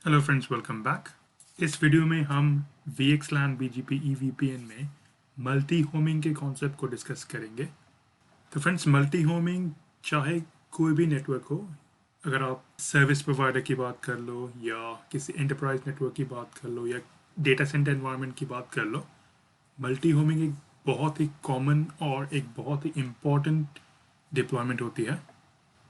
Hello friends, welcome back. इस video में हम VXLAN BGP EVPN में मल्टी होमिंग के कॉन्सेप्ट को डिस्कस करेंगे। तो फ्रेंड्स, मल्टी होमिंग चाहे कोई भी नेटवर्क हो, अगर आप सर्विस प्रोवाइडर की बात कर लो या किसी एंटरप्राइज नेटवर्क की बात कर लो या डेटा सेंटर एनवायरनमेंट की बात कर लो, मल्टी होमिंग एक बहुत ही कॉमन और एक बहुत ही इम्पॉर्टेंट डिप्लॉयमेंट होती है।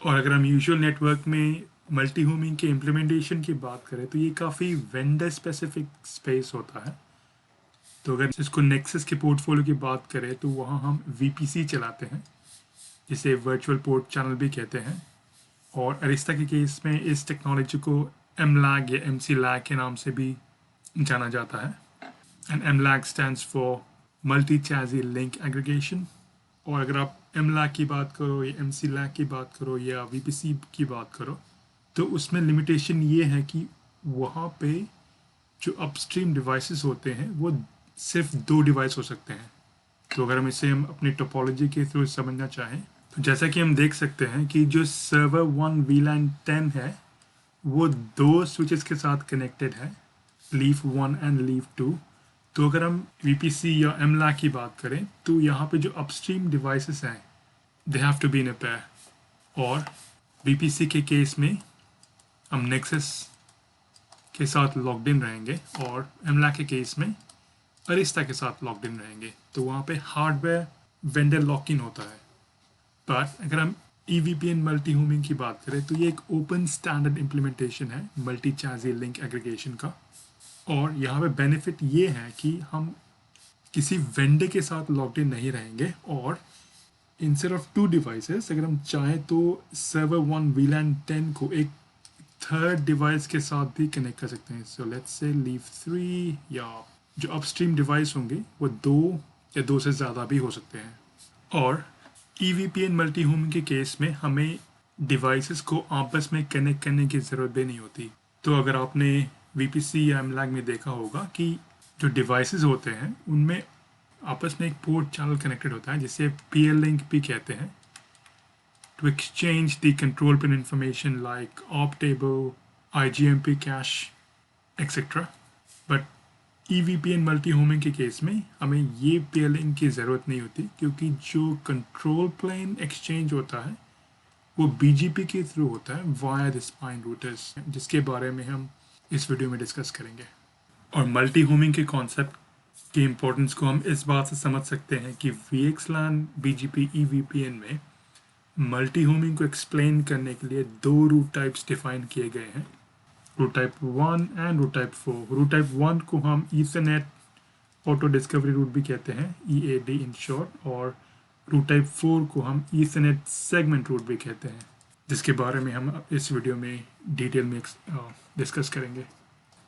और अगर हम यूजुअल नेटवर्क में मल्टी होमिंग के इम्प्लीमेंटेशन की बात करें तो ये काफ़ी वेंडर स्पेसिफिक स्पेस होता है। तो अगर इसको नेक्सस के पोर्टफोलियो की बात करें तो वहाँ हम VPC चलाते हैं, जिसे वर्चुअल पोर्ट चैनल भी कहते हैं। और अरिस्टा के केस में इस टेक्नोलॉजी को MLAG या MC-LAG के नाम से भी जाना जाता है। And MLAG stands for multi chassis link aggregation. और अगर आप MLAG की बात करो या MC-LAG की बात करो या VPC की बात करो तो उसमें लिमिटेशन ये है कि वहाँ पे जो अपस्ट्रीम डिवाइसेस होते हैं वो सिर्फ 2 डिवाइस हो सकते हैं। तो अगर हम अपनी टोपोलॉजी के थ्रू समझना चाहें तो जैसा कि हम देख सकते हैं कि जो सर्वर 1 VLAN 10 है वो 2 स्विचेस के साथ कनेक्टेड है, लीफ 1 एंड लीफ 2। तो अगर हम VPC या MLAG की बात करें तो यहाँ पे जो अपस्ट्रीम डिवाइसेस हैं they have to be in a pair. और VPC के केस में हम नेक्सस के साथ लॉग्ड इन रहेंगे और MLAG के केस में अरिस्टा के साथ लॉग्ड इन रहेंगे। तो वहाँ पे हार्डवेयर वेंडर लॉक इन होता है। पर अगर हम EVPN मल्टी होमिंग की बात करें तो ये एक ओपन स्टैंडर्ड इम्प्लीमेंटेशन है मल्टी चैसी लिंक एग्रीगेशन का। और यहाँ पे बेनिफिट ये है कि हम किसी वेंडर के साथ लॉग्ड इन नहीं रहेंगे और इंस्टेड ऑफ 2 डिवाइसेस अगर हम चाहें तो सर्वर 1 VLAN 10 को एक थर्ड डिवाइस के साथ भी कनेक्ट कर सकते हैं। सो लेट्स से लीव 3 या जो अपस्ट्रीम डिवाइस होंगे वो 2 या 2 से ज़्यादा भी हो सकते हैं। और EVPN मल्टी होमिंग के केस में हमें डिवाइसेस को आपस में कनेक्ट करने की ज़रूरत भी नहीं होती। तो अगर आपने VPC या MLAG में देखा होगा कि जो डिवाइसेस होते हैं उनमें आपस में एक पोर्ट चैनल कनेक्टेड होता है जिसे PL लिंक भी कहते हैं, to exchange the control pin information like op table, IGMP cache, etc. But EVPN multi homing के केस में हमें ये पेयरलिंक की ज़रूरत नहीं होती, क्योंकि जो कंट्रोल प्लेन एक्सचेंज होता है वो BGP के थ्रू होता है वाया द स्पाइन रूटर्स, जिसके बारे में हम इस वीडियो में डिस्कस करेंगे। और मल्टी होमिंग के कॉन्सेप्ट की इम्पोर्टेंस को हम इस बात से समझ सकते हैं कि VXLAN BGP EVPN में मल्टी होमिंग को एक्सप्लेन करने के लिए 2 रूट टाइप्स डिफाइन किए गए हैं, route type 1 and route type 4। Route type 1 को हम ईथरनेट ऑटो डिस्कवरी रूट भी कहते हैं, EAD इन शॉर्ट। और रूट टाइप 4 को हम ईथरनेट सेगमेंट रूट भी कहते हैं, जिसके बारे में हम इस वीडियो में डिटेल में डिस्कस करेंगे।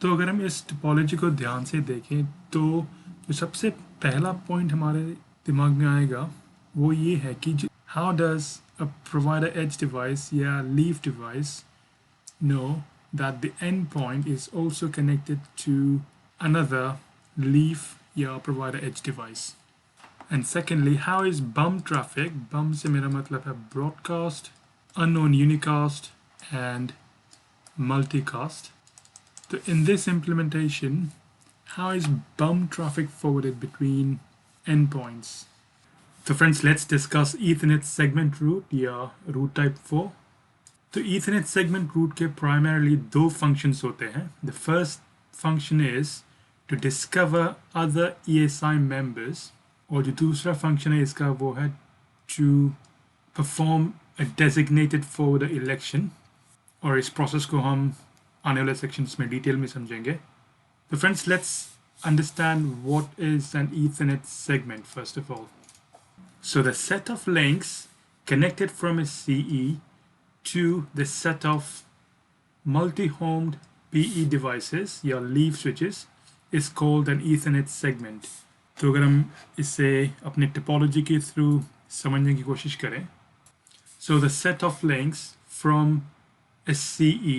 तो अगर हम इस टोपोलॉजी को ध्यान से देखें तो जो सबसे पहला पॉइंट हमारे दिमाग में आएगा वो ये है कि how does a provider edge device या leaf device know that the endpoint is also connected to another leaf या provider edge device? And secondly, how is bum traffic, bum से मेरा मतलब है broadcast, unknown unicast and multicast. So in this implementation, how is bum traffic forwarded between endpoints? So friends, let's discuss Ethernet segment route या route type 4. तो Ethernet segment route के primarily 2 functions होते हैं. The first function is to discover other ESI members, और जो दूसरा function है इसका वो है to perform a designated forwarder election, और इस process को हम आने वाले sections में detail में समझेंगे. So friends, let's understand what is an Ethernet segment first of all. So the set of links connected from a CE to the set of multi-homed PE devices या leaf switches is called an Ethernet segment. तो अगर हम इसे अपने topology के through समझने की कोशिश करें, so the set of links from a CE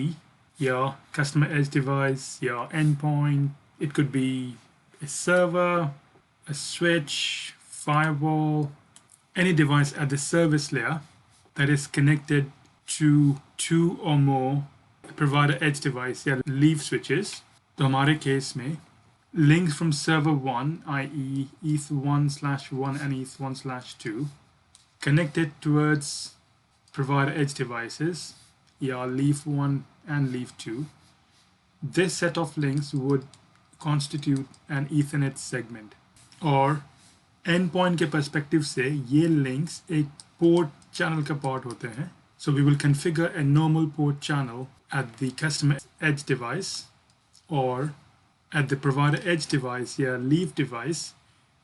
या customer edge device या endpoint, it could be a server, a switch, firewall, any device at the service layer that is connected to 2 or more provider edge device या leaf switches, तो हमारे case में links from server 1, i.e. ETH1/1 and ETH1/2 connected towards provider edge devices, yeah, leaf 1 and leaf 2. This set of links would constitute an Ethernet segment. और endpoint के perspective से ये links एक port channel का part होते हैं. So we will configure a normal port channel at the customer edge device, or at the provider edge device या leaf device,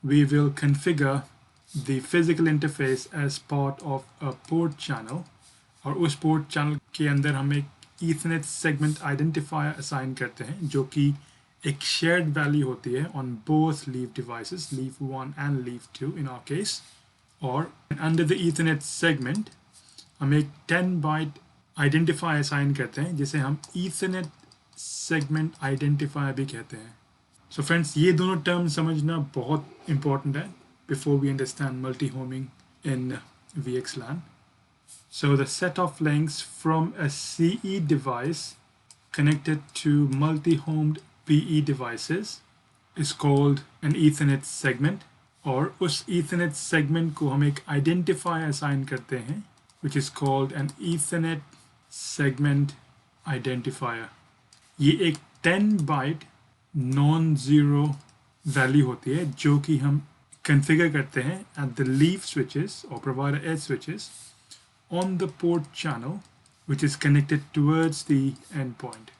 we will configure the physical interface as part of a port channel, और उस port channel के अंदर हम एक Ethernet segment identifier assign करते हैं जो कि एक shared value होती है on both leaf devices, leaf 1 and leaf 2 in our case. और under the Ethernet segment हम एक 10 byte identifier assign करते हैं जिसे हम Ethernet segment identifier भी कहते हैं. So friends, ये दोनों terms समझना बहुत important है before we understand multi-homing in VXLAN. So the set of links from a CE device connected to multi-homed PE devices is called an Ethernet segment, और उस Ethernet segment को हम एक identifier assign करते हैं which is called an Ethernet segment identifier. ये एक 10 byte non-zero value होती है जो कि हम configure करते हैं at the leaf switches or provider edge switches on the port channel which is connected towards the endpoint.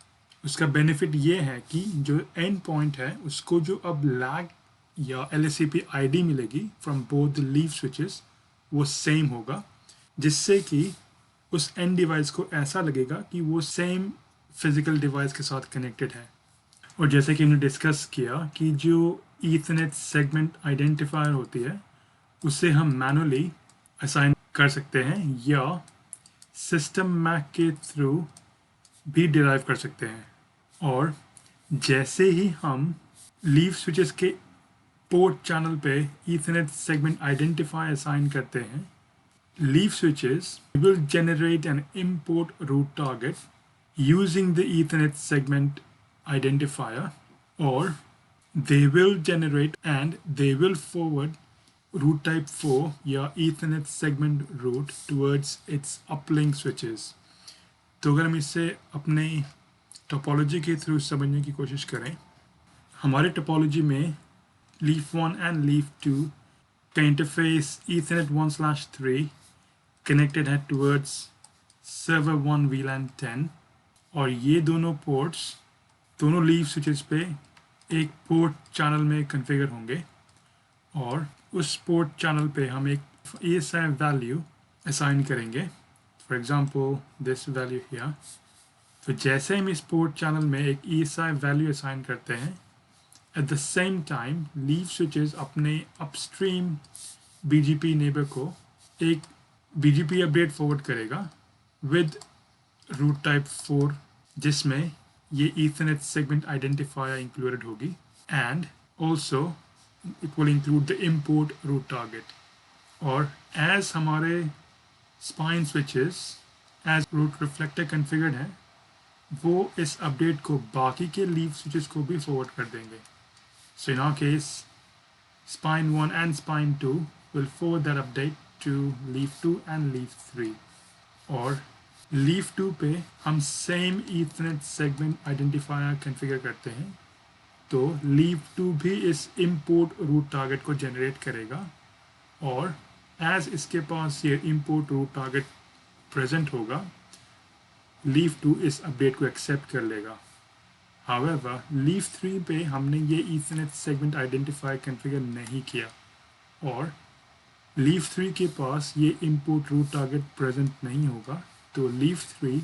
उसका benefit ये है कि जो endpoint है उसको जो अब lag या LSCP ID मिलेगी from both the leaf switches वो same होगा, जिससे कि उस end device को ऐसा लगेगा कि वो same physical device के साथ connected है. और जैसे कि हमने डिस्कस किया कि जो Ethernet segment identifier होती है उसे हम manually assign कर सकते हैं या system MAC के थ्रू भी derive कर सकते हैं. और जैसे ही हम leaf switches के port channel पे Ethernet segment identifier assign करते हैं, leaf switches will generate an import route target using the Ethernet segment identifier, or they will generate and they will forward route type 4 या Ethernet segment route towards its uplink switches. तो अगर हम इसे अपने topology के through समझने की कोशिश करें, हमारे टोपोलॉजी में leaf 1 and leaf 2 का इंटरफेस Ethernet 1/3 कनेक्टेड है towards server 1 VLAN 10, और ये दोनों पोर्ट्स दोनों लीफ स्विचेस पे एक पोर्ट चैनल में कॉन्फ़िगर होंगे, और उस पोर्ट चैनल पे हम एक ESI वैल्यू असाइन करेंगे, for example this value here. तो जैसे हम इस पोर्ट चैनल में एक ESI वैल्यू असाइन करते हैं, at the same time leaf switches अपने अपस्ट्रीम BGP नेबर को एक BGP अपडेट फॉरवर्ड करेगा विद रूट टाइप 4 जिसमें ये Ethernet segment identifier included होगी, and also it will include the import route target. और as हमारे spine switches as route reflector configured है, वो इस अपडेट को बाकी के leaf switches को भी forward कर देंगे. So in our case, spine 1 and spine 2 will forward that update to leaf 2 and leaf 3. और leaf 2 पे हम same Ethernet segment identifier configure करते हैं, तो leaf 2 भी इस import route target को generate करेगा, और as इसके पास ये import route target present होगा, leaf 2 इस update को accept कर लेगा. However, leaf 3 पे हमने ये Ethernet segment identifier configure नहीं किया, और leaf 3 के पास ये import route target present नहीं होगा, तो leaf 3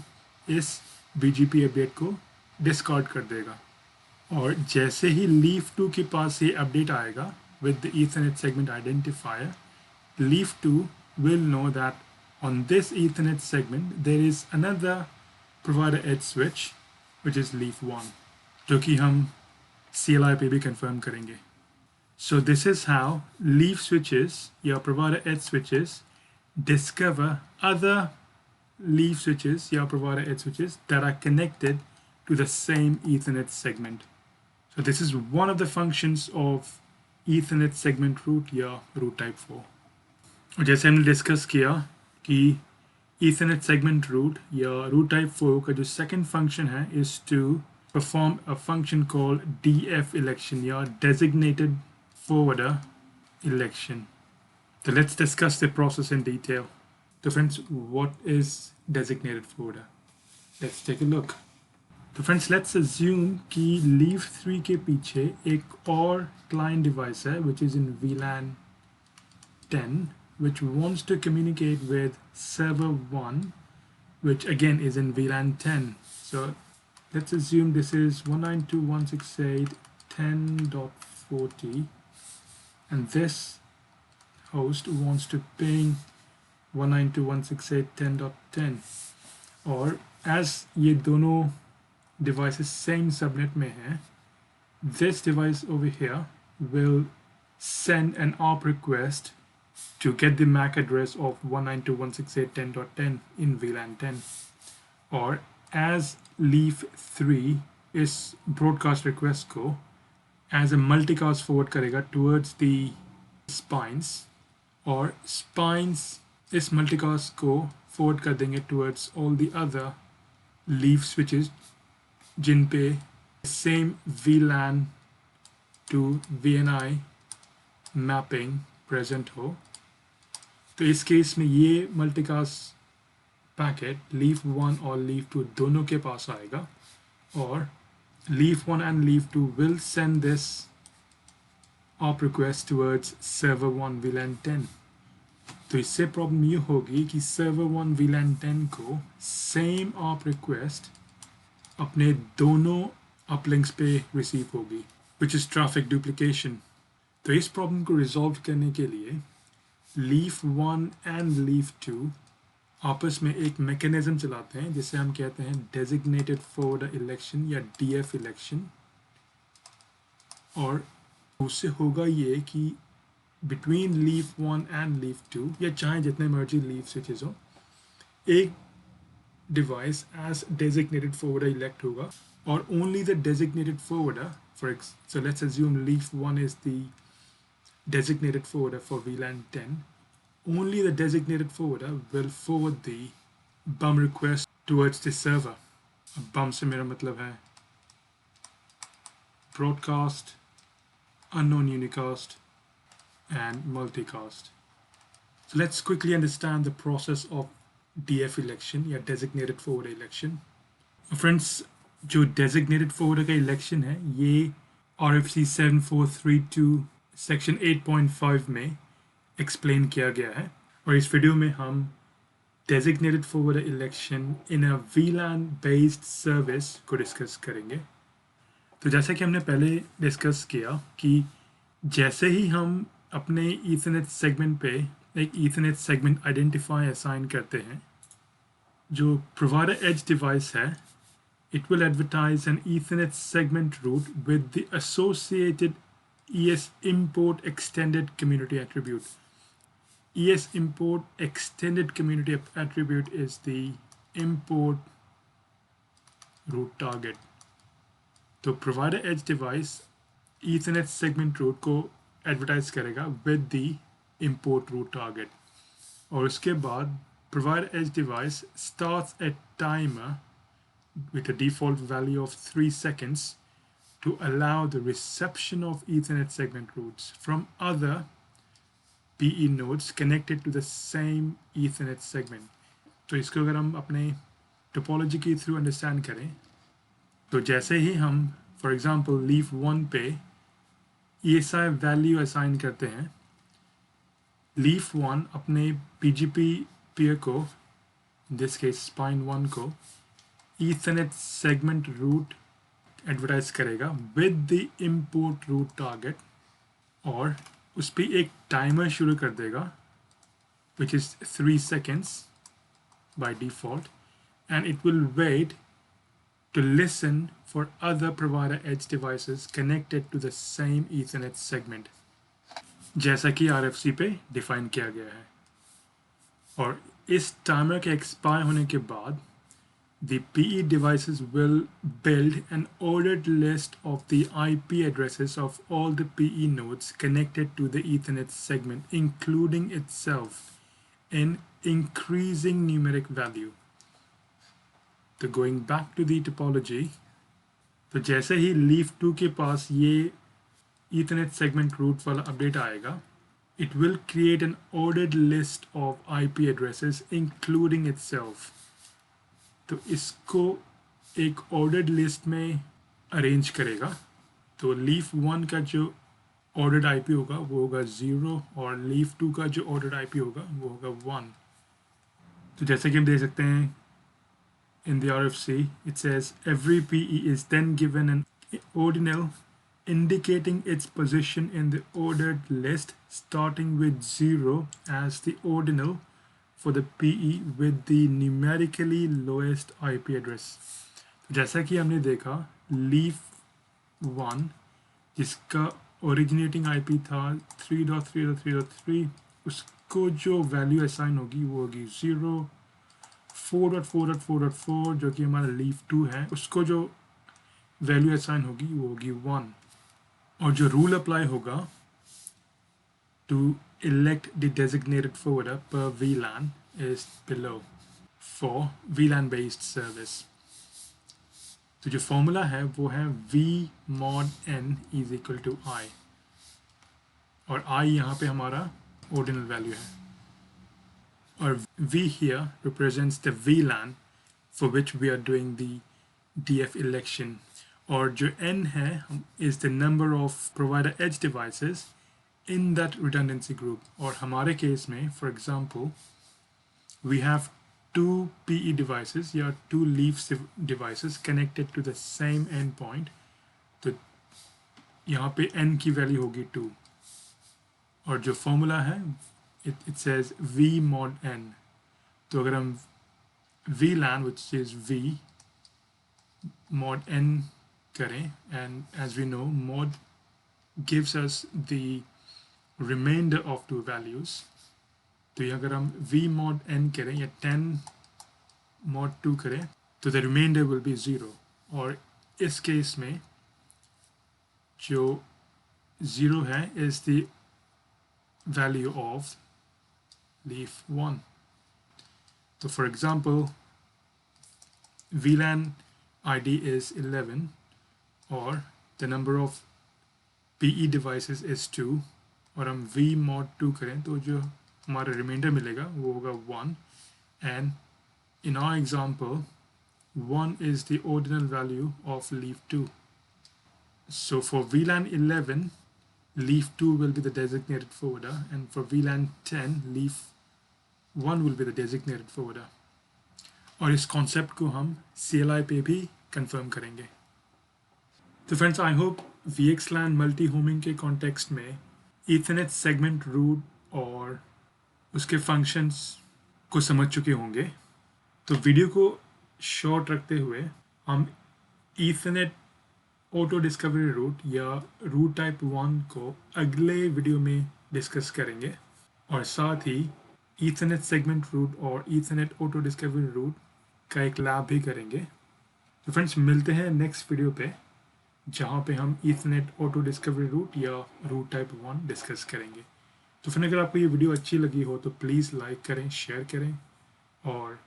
इस BGP अपडेट को डिस्कार्ड कर देगा. और जैसे ही leaf 2 के पास ये अपडेट आएगा with the Ethernet segment identifier, leaf 2 will know that on this Ethernet segment there is another provider edge switch which is leaf 1, जो कि हम CLI पे भी कंफर्म करेंगे. So this is how leaf switches या provider edge switches discover other leaf switches या provider edge switches that are connected to the same Ethernet segment. So this is one of the functions of Ethernet segment route या route type 4. और जैसे हमने discuss किया कि Ethernet segment route या route type 4 का जो second function है is to perform a function called DF election या designated forwarder election. So let's discuss the process in detail. So friends, what is designated forwarder? Let's take a look. So friends, let's assume कि leaf 3 के पीछे एक और client device है which is in VLAN 10 which wants to communicate with server 1 which again is in VLAN 10. So let's assume this is 192.168.10.40 and this host wants to ping 192.168.10.10 और as ये दोनों devices same subnet में हैं, this device over here will send an ARP request to get the MAC address of 192.168.10.10 in VLAN 10. Or as leaf 3 इस broadcast request को as a multicast forward करेगा towards the spines और spines इस multicast को forward कर देंगे towards all the other leaf switches जिन पे same VLAN to VNI mapping present हो. तो इस केस में ये मल्टीकास्ट पैकेट लीफ 1 और लीफ 2 दोनों के पास आएगा और leaf 1 and leaf 2 will send this ARP request towards server 1 VLAN 10. तो इससे प्रॉब्लम ये होगी कि server 1 VLAN 10 को same ARP request अपने दोनों अपलिंक्स पे रिसीव होगी which is traffic duplication. तो इस प्रॉब्लम को रिजॉल्व करने के लिए लीफ 1 एंड लीफ 2 आपस में एक मैकेनिज्म चलाते हैं जिसे हम कहते हैं डेजिग्नेटेड फॉरवर्डर इलेक्शन या DF इलेक्शन और उससे होगा ये कि बिटवीन लीफ 1 एंड लीफ 2 या चाहे जितने मर्जी लीफ स्विचेस हो एक device as designated forwarder elect होगा और only the designated forwarder so let's assume leaf 1 is the designated forwarder for VLAN 10. Only the designated forwarder will forward the bum request towards the server. Bum से मेरा मतलब है broadcast, unknown unicast, and multicast. So let's quickly understand the process of DF election या designated forwarder election. Friends, जो designated forwarder का election है ये RFC 7432 section 8.5 में एक्सप्लेन किया गया है और इस वीडियो में हम designated forwarder election in a VLAN based service को डिस्कस करेंगे. तो जैसा कि हमने पहले डिस्कस किया कि जैसे ही हम अपने ईथरनेट सेगमेंट पे एक ईथरनेट सेगमेंट आइडेंटिफायर असाइन करते हैं जो प्रोवाइडर एज डिवाइस है it will advertise an Ethernet segment route with the associated ES import extended community attribute. ES import extended community attribute is the import route target. तो provider edge device Ethernet segment route को advertise करेगा with the import route target. और उसके बाद provider edge device starts a timer with a default value of 3 seconds to allow the reception of Ethernet segment routes from other PE nodes connected to the same Ethernet segment. तो इसको अगर हम अपने topology के through understand करें तो जैसे ही हम फॉर एग्जांपल लीफ 1 पे ESI वैल्यू असाइन करते हैं लीफ 1 अपने PGP peer को दिस केस स्पाइन 1 को Ethernet segment route एडवर्टाइज करेगा with the import route target और उस पर एक टाइमर शुरू कर देगा which is 3 seconds by default and it will wait to listen for other provider edge devices connected to the same Ethernet segment जैसा कि RFC पे डिफाइन किया गया है और इस टाइमर के एक्सपायर होने के बाद the PE devices will build an ordered list of the IP addresses of all the PE nodes connected to the Ethernet segment, including itself, in increasing numeric value. तो going back to the topology, तो जैसे ही leaf 2 के पास ये Ethernet segment root वाला update आएगा, it will create an ordered list of IP addresses including itself. तो इसको एक ऑर्डर्ड लिस्ट में अरेंज करेगा. तो लीफ 1 का जो ऑर्डर्ड आईपी होगा वो होगा 0 और लीफ 2 का जो ऑर्डर्ड आईपी होगा वो होगा 1. तो जैसे कि हम देख सकते हैं in the RFC it says every PE is then given an ordinal indicating its position in the ordered list starting with 0 as the ordinal for the PE with the numerically lowest IP address. जैसा कि हमने देखा leaf 1 जिसका originating IP था 3.3.3.3 उसको जो value assign होगी वो होगी 0. 4.4.4.4 जो कि हमारा लीफ 2 है उसको जो वैल्यू असाइन होगी वो होगी 1. और जो रूल अप्लाई होगा to elect the designated forwarder per VLAN is below for VLAN based service. तो जो फॉर्मूला है वो है V mod n is equal to I और I यहाँ पे हमारा ordinal वैल्यू है और V here represents the VLAN for which we are doing the DF election और जो n है is the number of provider edge devices in that redundancy group. और हमारे केस में for example we have 2 PE devices या 2 leaf devices connected to the same endpoint. तो यहाँ पे n की वैल्यू होगी 2 और जो फॉर्मूला है it says V mod n. तो अगर हम VLAN which is V mod n करें and as we know mod gives us the remainder of two values. तो ये अगर हम v mod n करें या 10 mod 2 करें तो the remainder will be 0 और इस केस में जो 0 है is the value of leaf 1. तो for example VLAN ID is 11 और the number of PE devices is 2 और हम V mod 2 करें तो जो हमारा रिमाइंडर मिलेगा वो होगा 1 and in our example 1 is the ordinal value of leaf 2. So for VLAN 11 leaf 2 will be the designated forwarder and for VLAN 10 leaf 1 will be the designated forwarder. और इस concept को हम CLI पे भी confirm करेंगे. तो friends I hope VXLAN multi homing के context में ईथरनेट सेगमेंट रूट और उसके फंक्शंस को समझ चुके होंगे. तो वीडियो को शॉर्ट रखते हुए हम ईथरनेट ऑटो डिस्कवरी रूट या रूट टाइप 1 को अगले वीडियो में डिस्कस करेंगे और साथ ही ईथरनेट सेगमेंट रूट और ईथरनेट ऑटो डिस्कवरी रूट का एक लैब भी करेंगे. तो फ्रेंड्स मिलते हैं नेक्स्ट वीडियो पे जहाँ पे हम ईथरनेट ऑटो डिस्कवरी रूट या रूट टाइप 1 डिस्कस करेंगे. तो फिर अगर आपको ये वीडियो अच्छी लगी हो तो प्लीज़ लाइक करें, शेयर करें और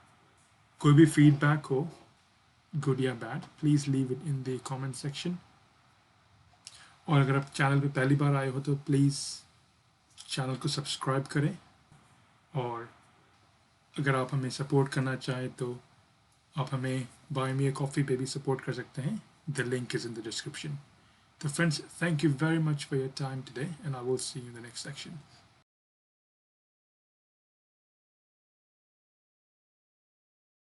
कोई भी फीडबैक हो गुड या bad please leave it in the comment section. और अगर आप चैनल पे पहली बार आए हो तो प्लीज़ चैनल को सब्सक्राइब करें और अगर आप हमें सपोर्ट करना चाहें तो आप हमें बाय मी अ कॉफ़ी पे भी सपोर्ट कर सकते हैं. The link is in the description. So friends, thank you very much for your time today and I will see you in the next section.